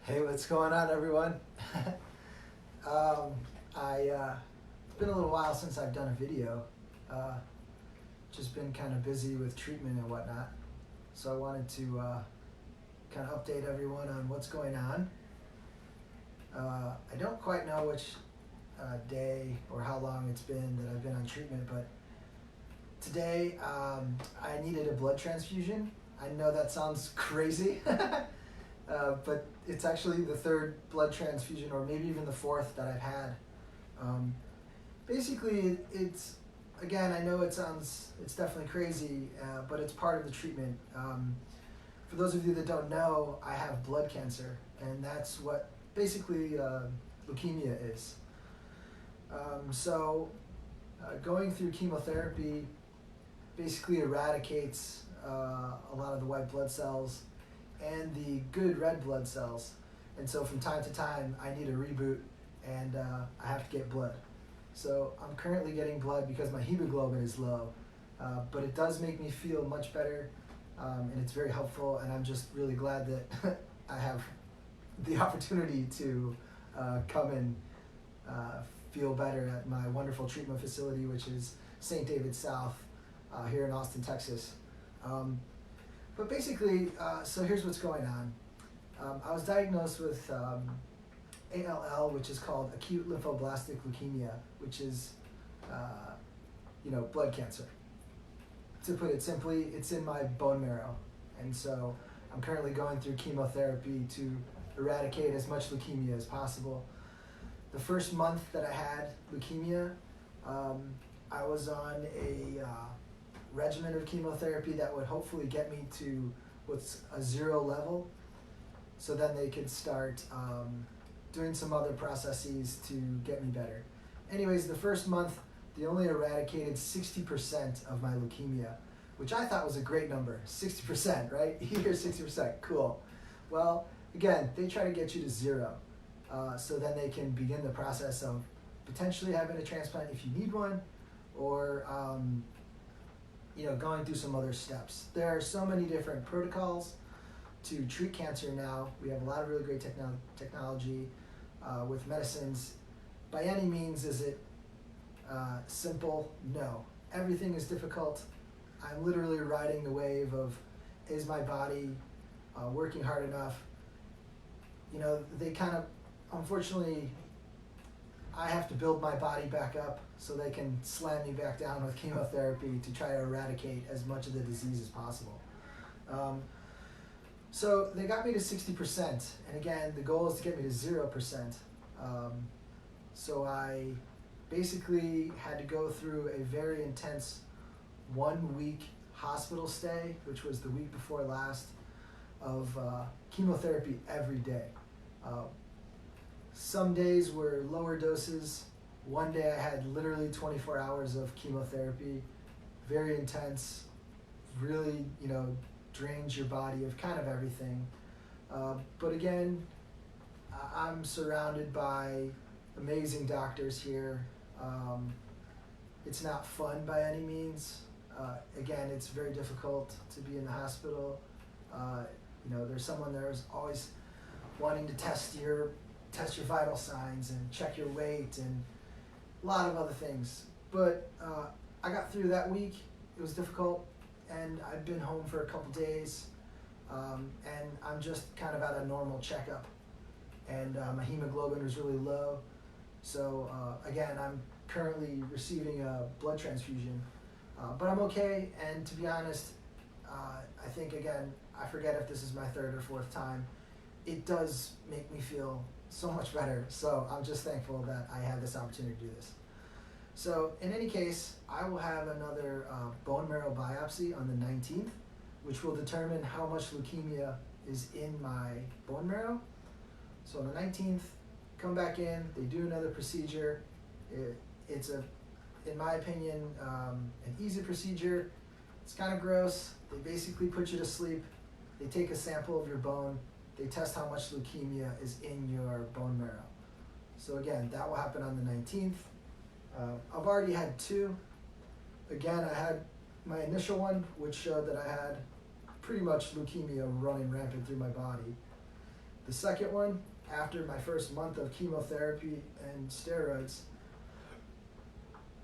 Hey, what's going on, everyone? It's been a little while since I've done a video. Uh, just been kind of busy with treatment and whatnot. So I wanted to kind of update everyone on what's going on. I don't quite know which day or how long it's been that I've been on treatment, but today I needed a blood transfusion. I know that sounds crazy. But it's actually the third blood transfusion, or maybe even the fourth, that I've had. Basically, it's, again, I know it's definitely crazy, but it's part of the treatment. For those of you that don't know, I have blood cancer, and that's what basically leukemia is. Going through chemotherapy basically eradicates a lot of the white blood cells and the good red blood cells. And so from time to time, I need a reboot, and I have to get blood. So I'm currently getting blood because my hemoglobin is low, but it does make me feel much better, and it's very helpful, and I'm just really glad that I have the opportunity to come and feel better at my wonderful treatment facility, which is St. David South here in Austin, Texas. But basically, so here's what's going on. I was diagnosed with ALL, which is called acute lymphoblastic leukemia, which is, blood cancer. To put it simply, it's in my bone marrow. And so I'm currently going through chemotherapy to eradicate as much leukemia as possible. The first month that I had leukemia, I was on a regimen of chemotherapy that would hopefully get me to what's a 0 level, so then they could start doing some other processes to get me better. Anyways, the first month, they only eradicated 60% of my leukemia, which I thought was a great number. 60%, right? You hear 60%, cool. Well, again, they try to get you to 0, so then they can begin the process of potentially having a transplant if you need one, or going through some other steps. There are so many different protocols to treat cancer now. We have a lot of really great technology with medicines. By any means is it simple? No. Everything is difficult. I'm literally riding the wave of, is my body working hard enough? They kind of, unfortunately, I have to build my body back up so they can slam me back down with chemotherapy to try to eradicate as much of the disease as possible. So they got me to 60%, and again, the goal is to get me to 0%. So I basically had to go through a very intense 1-week hospital stay, which was the week before last, of chemotherapy every day. Some days were lower doses. One day I had literally 24 hours of chemotherapy, very intense, really, drains your body of kind of everything. But again, I'm surrounded by amazing doctors here. It's not fun by any means. Again, it's very difficult to be in the hospital. There's someone there who's always wanting to test your vital signs and check your weight and a lot of other things. But I got through that week. It was difficult, and I've been home for a couple days, and I'm just kind of at a normal checkup, and my hemoglobin was really low. So again, I'm currently receiving a blood transfusion, but I'm okay. And to be honest, I think, again, I forget if this is my third or fourth time, it does make me feel so much better. So I'm just thankful that I had this opportunity to do this. So in any case, I will have another bone marrow biopsy on the 19th, which will determine how much leukemia is in my bone marrow. So on the 19th, come back in, they do another procedure. It's in my opinion, an easy procedure. It's kind of gross. They basically put you to sleep. They take a sample of your bone. They test how much leukemia is in your bone marrow. So again, that will happen on the 19th. I've already had 2. Again, I had my initial one, which showed that I had pretty much leukemia running rampant through my body. The second one, after my first month of chemotherapy and steroids,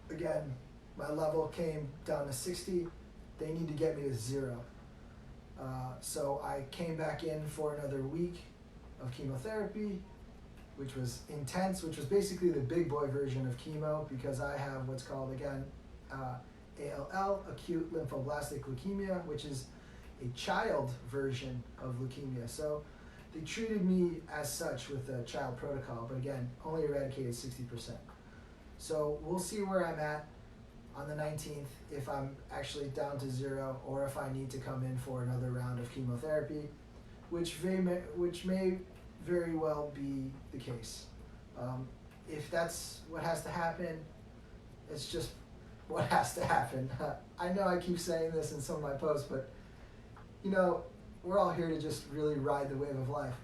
again, my level came down to 60. They need to get me to 0. So I came back in for another week of chemotherapy, which was intense, which was basically the big boy version of chemo, because I have what's called, again, ALL, acute lymphoblastic leukemia, which is a child version of leukemia. So they treated me as such with a child protocol, but again, only eradicated 60%. So we'll see where I'm at on the 19th, if I'm actually down to 0, or if I need to come in for another round of chemotherapy, which may very well be the case. If that's what has to happen, it's just what has to happen. I know I keep saying this in some of my posts, but you know, we're all here to just really ride the wave of life,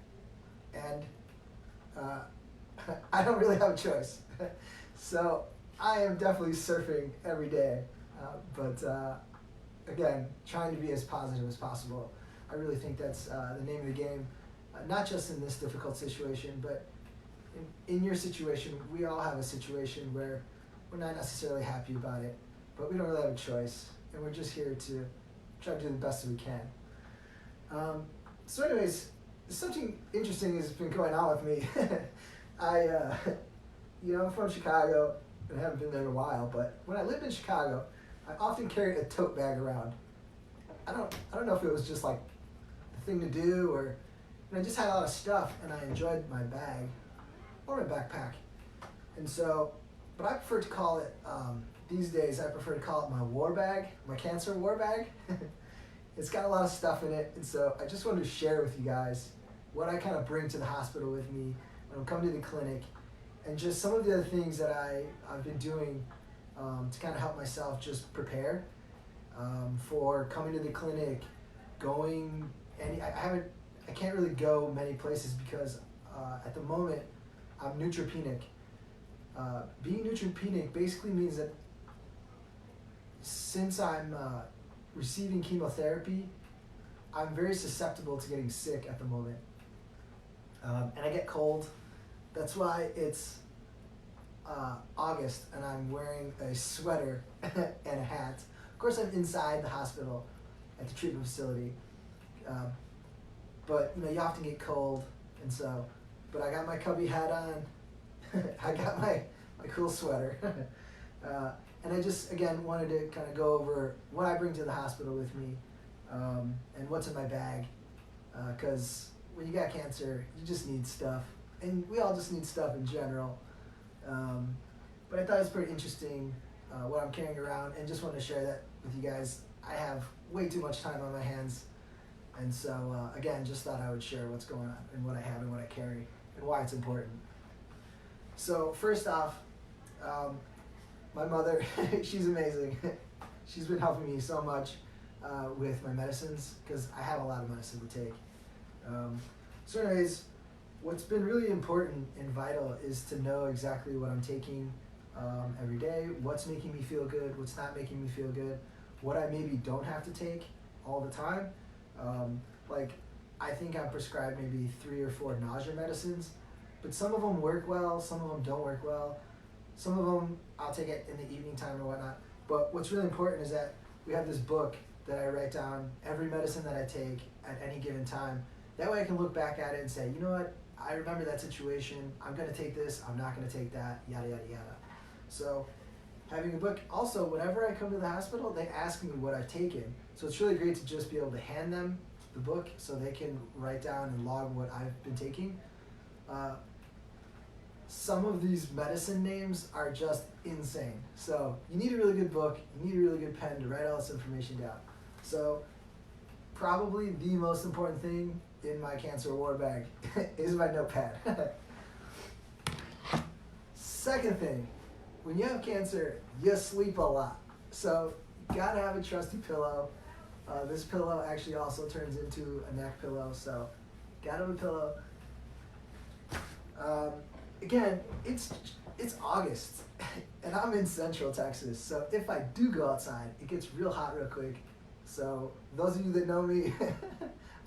and I don't really have a choice. So I am definitely surfing every day, but again, trying to be as positive as possible. I really think that's the name of the game, not just in this difficult situation, but in your situation. We all have a situation where we're not necessarily happy about it, but we don't really have a choice, and we're just here to try to do the best that we can. So anyways, something interesting has been going on with me. I'm from Chicago, and I haven't been there in a while, but when I lived in Chicago, I often carried a tote bag around. I don't know if it was just like the thing to do, or I just had a lot of stuff, and I enjoyed my bag or my backpack. And so, but I prefer to call it, these days, I prefer to call it my war bag, my cancer war bag. It's got a lot of stuff in it, and so I just wanted to share with you guys what I kind of bring to the hospital with me when I'm coming to the clinic, and just some of the other things that I've been doing to kind of help myself just prepare for coming to the clinic, going, and I can't really go many places because at the moment I'm neutropenic. Being neutropenic basically means that since I'm receiving chemotherapy, I'm very susceptible to getting sick at the moment. And I get cold. That's why it's August and I'm wearing a sweater and a hat. Of course, I'm inside the hospital at the treatment facility. But you often get cold, and so, but I got my cubby hat on. I got my cool sweater. And I just, again, wanted to kind of go over what I bring to the hospital with me, and what's in my bag. Because when you got cancer, you just need stuff. And we all just need stuff in general. But I thought it was pretty interesting what I'm carrying around, and just wanted to share that with you guys. I have way too much time on my hands. And so, again, just thought I would share what's going on and what I have and what I carry and why it's important. So first off, my mother, she's amazing. She's been helping me so much with my medicines, because I have a lot of medicine to take. So anyways, what's been really important and vital is to know exactly what I'm taking every day, what's making me feel good, what's not making me feel good, what I maybe don't have to take all the time. Like, I think I'm prescribed maybe 3 or 4 nausea medicines, but some of them work well, some of them don't work well. Some of them I'll take it in the evening time or whatnot. But what's really important is that we have this book that I write down every medicine that I take at any given time. That way I can look back at it and say, you know what, I remember that situation, I'm going to take this, I'm not going to take that, yada, yada, yada. So having a book, also, whenever I come to the hospital, they ask me what I've taken. So it's really great to just be able to hand them the book so they can write down and log what I've been taking. Some of these medicine names are just insane. So you need a really good book, you need a really good pen to write all this information down. So probably the most important thing in my cancer war bag is my notepad. Second thing, when you have cancer, you sleep a lot. So you gotta have a trusty pillow. This pillow actually also turns into a neck pillow, so gotta have a pillow. Again, it's August, and I'm in Central Texas, so if I do go outside, it gets real hot real quick. So those of you that know me,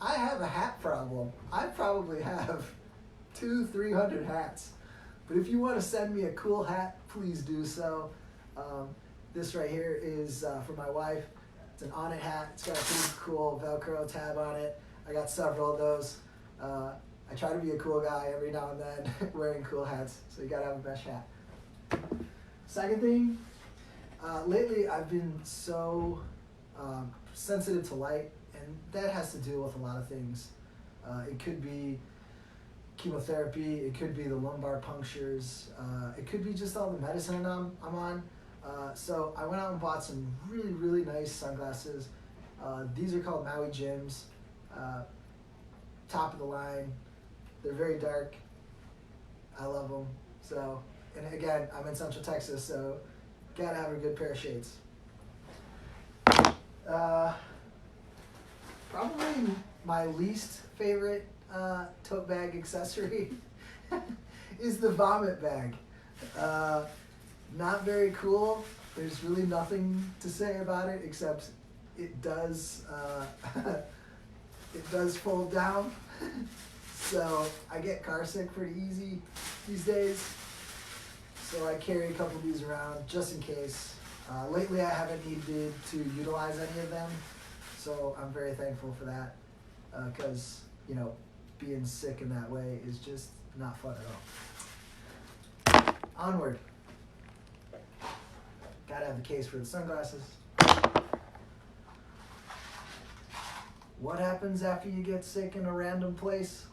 I have a hat problem. I probably have 200-300 hats. But if you want to send me a cool hat, please do so. This right here is for my wife. It's an On It hat. It's got a pretty cool Velcro tab on it. I got several of those. I try to be a cool guy every now and then wearing cool hats, so you gotta have a mesh hat. Second thing, lately I've been so sensitive to light, and that has to deal with a lot of things. It could be chemotherapy, it could be the lumbar punctures, it could be just all the medicine I'm on. So I went out and bought some really, really nice sunglasses. These are called Maui Jims, top of the line. They're very dark. I love them. So, and again, I'm in Central Texas, so gotta have a good pair of shades. Probably my least favorite tote bag accessory is the vomit bag. Not very cool. There's really nothing to say about it except it does it does fold down. So I get car sick pretty easy these days. So I carry a couple of these around just in case. Lately I haven't needed to utilize any of them, so I'm very thankful for that, because you know, being sick in that way is just not fun at all. Onward. Gotta have the case for the sunglasses. What happens after you get sick in a random place?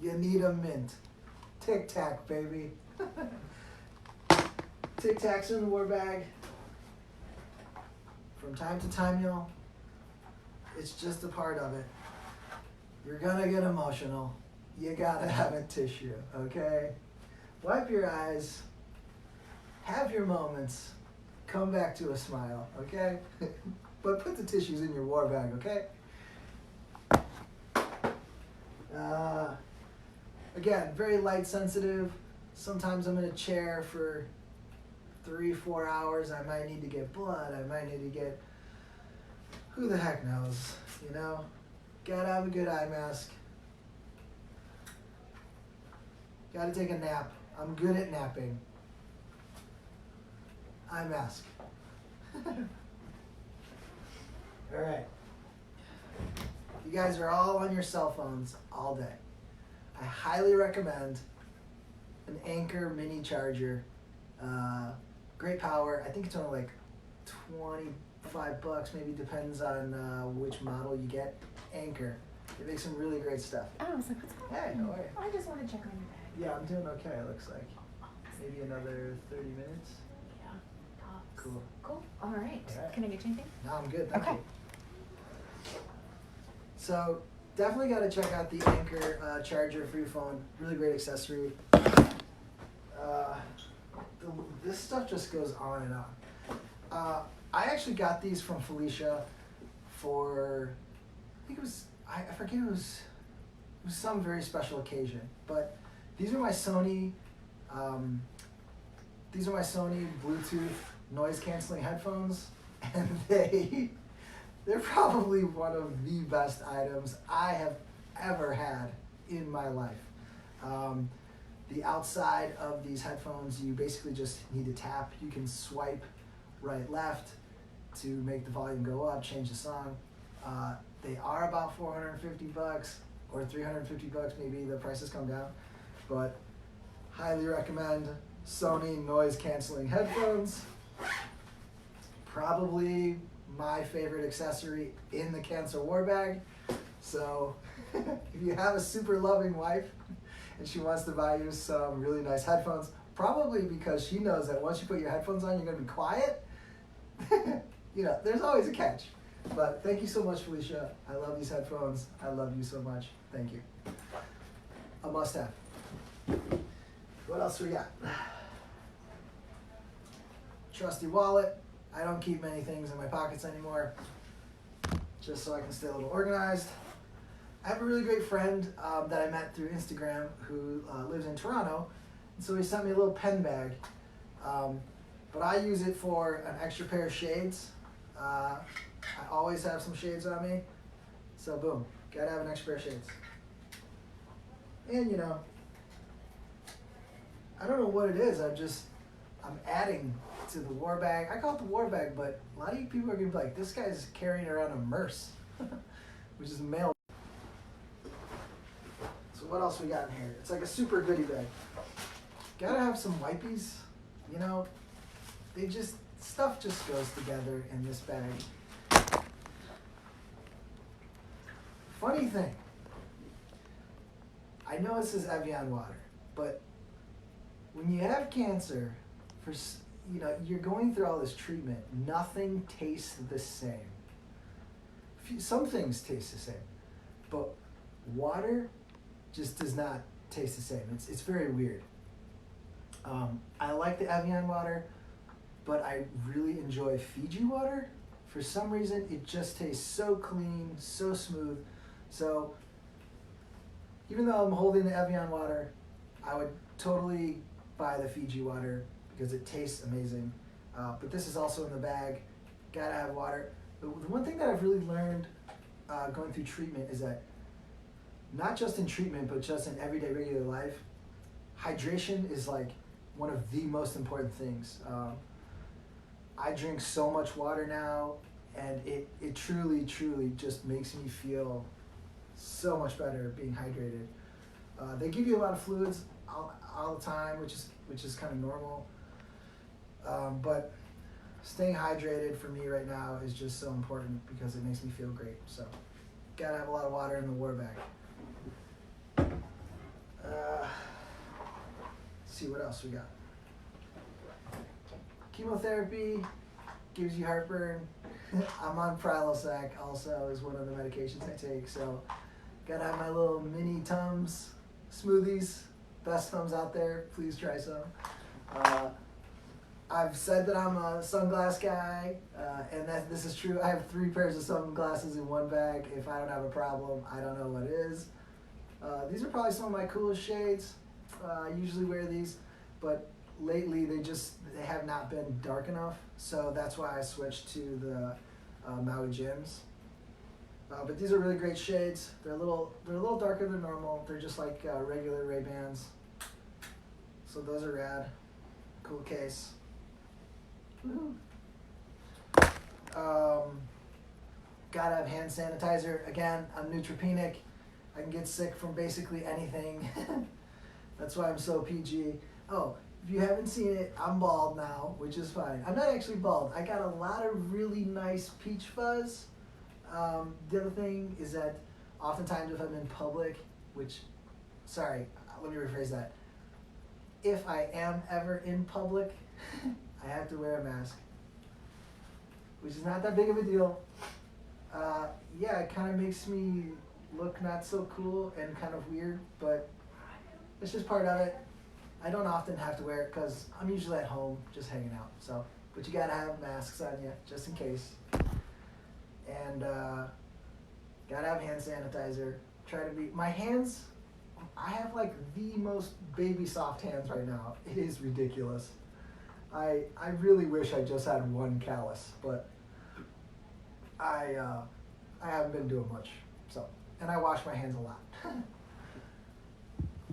You need a mint. Tic Tac, baby. Tic Tacs in the war bag. From time to time, y'all, it's just a part of it. You're gonna get emotional. You gotta have a tissue, okay? Wipe your eyes. Have your moments. Come back to a smile, okay? But put the tissues in your war bag, okay? Again, very light sensitive. Sometimes I'm in a chair for 3-4 hours. I might need to get blood. I might need to get, who the heck knows, you know? Gotta have a good eye mask. Gotta take a nap. I'm good at napping. Eye mask. All right. You guys are all on your cell phones all day. I highly recommend an Anker mini charger. Great power. I think it's only like $25, maybe, depends on which model you get. Anker. They make some really great stuff. I was like, what's going on? Hey, how are you? I just want to check on your bag. Yeah, I'm doing okay, it looks like. Maybe another 30 minutes. Yeah. Tops. Cool. Cool. All right. All right. Can I get you anything? No, I'm good, thank Okay. you. So, definitely got to check out the Anker charger for your phone. Really great accessory. This stuff just goes on and on. I actually got these from Felicia for, I think it was, I forget, it was some very special occasion. But these are my Sony Bluetooth noise canceling headphones, and they're probably one of the best items I have ever had in my life. The outside of these headphones, you basically just need to tap. You can swipe right, left to make the volume go up, change the song. They are about $450 or $350 maybe. The prices come down, but highly recommend Sony noise canceling headphones. Probably my favorite accessory in the cancer war bag. So if you have a super loving wife and she wants to buy you some really nice headphones, probably because she knows that once you put your headphones on, you're gonna be quiet. You know, there's always a catch. But thank you so much, Felicia. I love these headphones. I love you so much. Thank you. A must have. What else we got? Trusty wallet. I don't keep many things in my pockets anymore, just so I can stay a little organized. I have a really great friend that I met through Instagram who lives in Toronto, and so he sent me a little pen bag. But I use it for an extra pair of shades. I always have some shades on me, so boom, Gotta have an extra pair of shades. And you know, I don't know what it is. I'm adding to the war bag. I call it the war bag, but a lot of you people are gonna be like, this guy's carrying around a Merce, which is a male. So what else we got in here? It's like a super goodie bag. Gotta have some wipies. You know, stuff just goes together in this bag. Funny thing, I know this is Evian water, but when you have cancer, you're going through all this treatment, nothing tastes the same. Some things taste the same, but water just does not taste the same. It's very weird. I like the Evian water, but I really enjoy Fiji water. For some reason, it just tastes so clean, so smooth. So even though I'm holding the Evian water, I would totally buy the Fiji water because it tastes amazing. But this is also in the bag. Gotta have water. The one thing that I've really learned going through treatment is that not just in treatment, but just in everyday regular life, hydration is like one of the most important things. I drink so much water now, and it truly, truly just makes me feel so much better being hydrated. They give you a lot of fluids all the time, which is kind of normal. But staying hydrated for me right now is just so important because it makes me feel great. So, gotta have a lot of water in the war bag. Let's see what else we got. Chemotherapy gives you heartburn. I'm on Prilosec also is one of the medications I take. So, gotta have my little mini Tums smoothies. Best Tums out there. Please try some. I've said that I'm a sunglass guy, and that this is true. I have 3 pairs of sunglasses in one bag. If I don't have a problem, I don't know what it is. These are probably some of my coolest shades. I usually wear these, but lately they have not been dark enough, so that's why I switched to the Maui Jims. But these are really great shades. They're a little darker than normal. They're just like regular Ray-Bans. So those are rad. Cool case. Woo-hoo. Gotta have hand sanitizer. Again, I'm neutropenic. I can get sick from basically anything. That's why I'm so PG. Oh, if you haven't seen it, I'm bald now, which is fine. I'm not actually bald. I got a lot of really nice peach fuzz. The other thing is that oftentimes if I'm in public, let me rephrase that. If I am ever in public, I have to wear a mask, which is not that big of a deal. It kind of makes me look not so cool and kind of weird, but it's just part of it. I don't often have to wear it because I'm usually at home just hanging out. So, but you gotta have masks on you just in case. And gotta have hand sanitizer. My hands, I have like the most baby soft hands right now. It is ridiculous. I really wish I just had one callus, but I haven't been doing much. So, and I wash my hands a lot.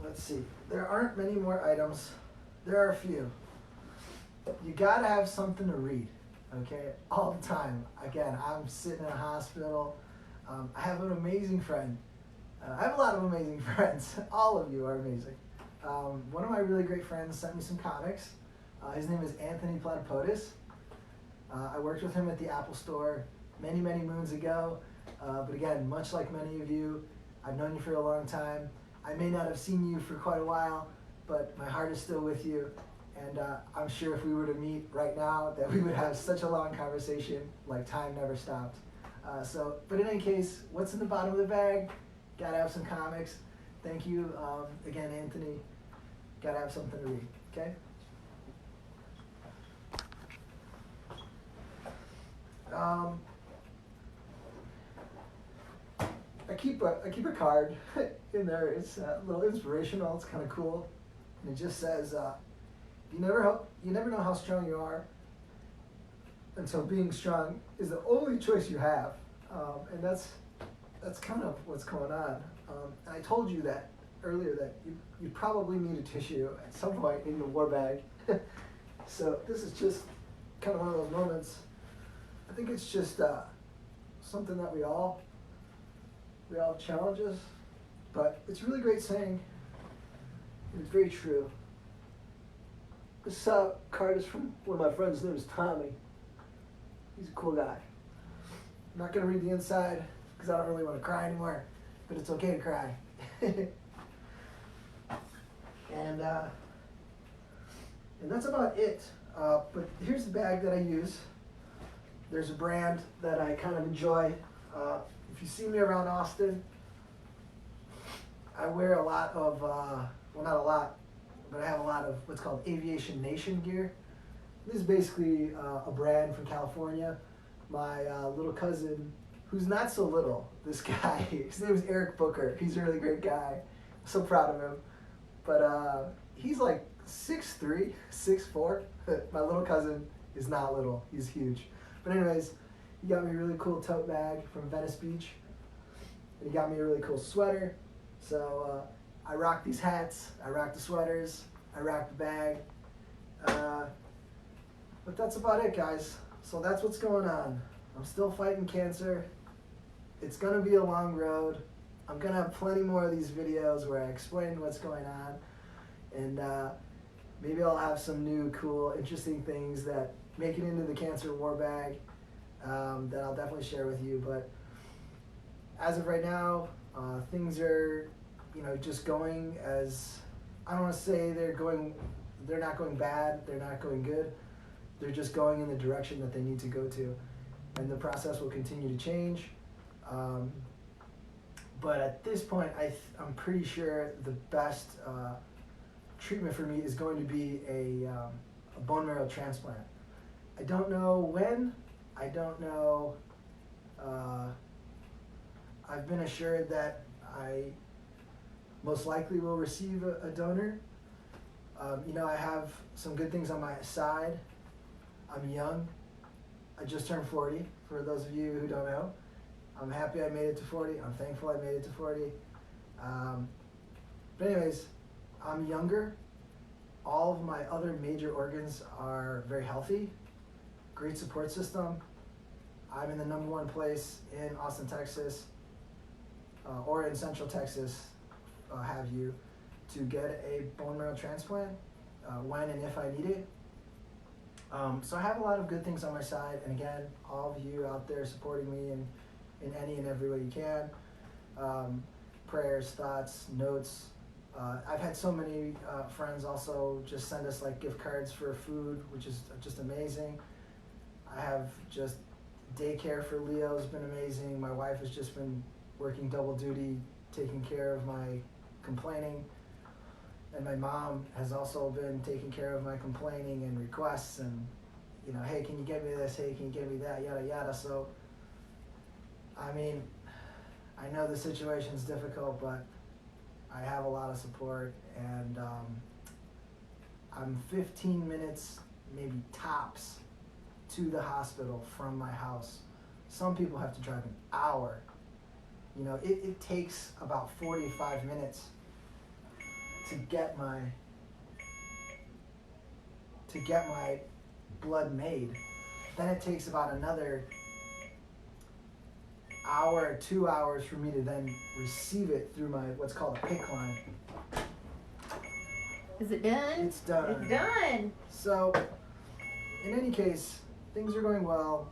Let's see. There aren't many more items. There are a few. You gotta have something to read, okay? All the time. Again, I'm sitting in a hospital. I have an amazing friend. I have a lot of amazing friends. All of you are amazing. One of my really great friends sent me some comics. His name is Anthony Platypodis. I worked with him at the Apple Store many, many moons ago. But again, much like many of you, I've known you for a long time. I may not have seen you for quite a while, but my heart is still with you. And I'm sure if we were to meet right now, that we would have such a long conversation, like time never stopped. But in any case, what's in the bottom of the bag? Gotta have some comics. Thank you, again, Anthony. Gotta have something to read, okay? I keep a card in there. It's a little inspirational. It's kind of cool, and it just says, "You never know how strong you are, and so being strong is the only choice you have." And that's that's kind of what's going on. And I told you that earlier that you probably need a tissue at some point in the war bag. So this is just kind of one of those moments. I think it's just something that we all have challenges, but it's a really great saying. It's very true. This card is from one of my friends. His name is Tommy. He's a cool guy. I'm not going to read the inside because I don't really want to cry anymore, but it's okay to cry. And that's about it. But here's the bag that I use. There's a brand that I kind of enjoy. If you see me around Austin, I wear a lot of, well, not a lot, but I have a lot of what's called Aviation Nation gear. This is basically a brand from California. My little cousin, who's not so little, this guy, his name is Eric Booker. He's a really great guy. I'm so proud of him. But he's like 6'3", 6'4". My little cousin is not little. He's huge. But anyways, he got me a really cool tote bag from Venice Beach. And he got me a really cool sweater. So I rock these hats. I rock the sweaters. I rock the bag. But that's about it, guys. So that's what's going on. I'm still fighting cancer. It's going to be a long road. I'm going to have plenty more of these videos where I explain what's going on. And maybe I'll have some new, cool, interesting things that make it into the cancer war bag that I'll definitely share with you. But as of right now, things are, just going as, I don't want to say they're not going bad, they're not going good. They're just going in the direction that they need to go to. And the process will continue to change. But at this point, I'm pretty sure the best treatment for me is going to be a bone marrow transplant. I don't know when. I don't know. I've been assured that I most likely will receive a donor. I have some good things on my side. I'm young. I just turned 40, for those of you who don't know. I'm happy I made it to 40. I'm thankful I made it to 40. But anyways, I'm younger. All of my other major organs are very healthy. Great support system. I'm in the #1 place in Austin, Texas, or in Central Texas, have you, to get a bone marrow transplant when and if I need it. So I have a lot of good things on my side, and again, all of you out there supporting me in any and every way you can. Prayers, thoughts, notes. I've had so many friends also just send us like gift cards for food, which is just amazing. I have just daycare for Leo has been amazing. My wife has just been working double duty, taking care of my complaining. And my mom has also been taking care of my complaining and requests and, hey, can you get me this? Hey, can you get me that? Yada, yada. So, I mean, I know the situation's difficult, but I have a lot of support, and I'm 15 minutes, maybe tops, to the hospital from my house. Some people have to drive an hour. It takes about 45 minutes to get my blood made. Then it takes about another hour or 2 hours for me to then receive it through my what's called a PICC line. Is it done? It's done. It's done. So, in any case, things are going well.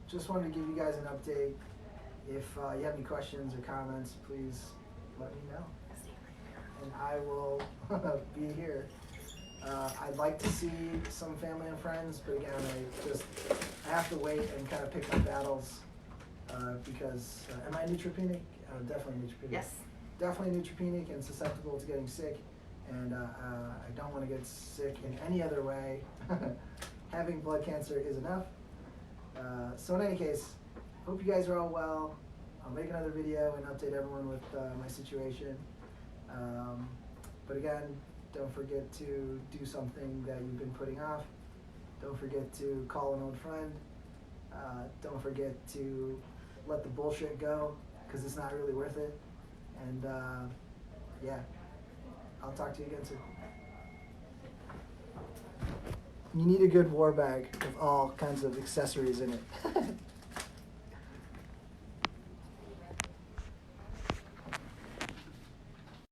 Just wanted to give you guys an update. If you have any questions or comments, please let me know. And I will be here. I'd like to see some family and friends, but again, I have to wait and kind of pick my battles because, am I neutropenic? Definitely neutropenic. Yes. Definitely neutropenic and susceptible to getting sick, and I don't want to get sick in any other way. Having blood cancer is enough. So in any case, hope you guys are all well. I'll make another video and update everyone with my situation. But again, don't forget to do something that you've been putting off. Don't forget to call an old friend. Don't forget to let the bullshit go because it's not really worth it. And yeah, I'll talk to you again soon. You need a good war bag with all kinds of accessories in it.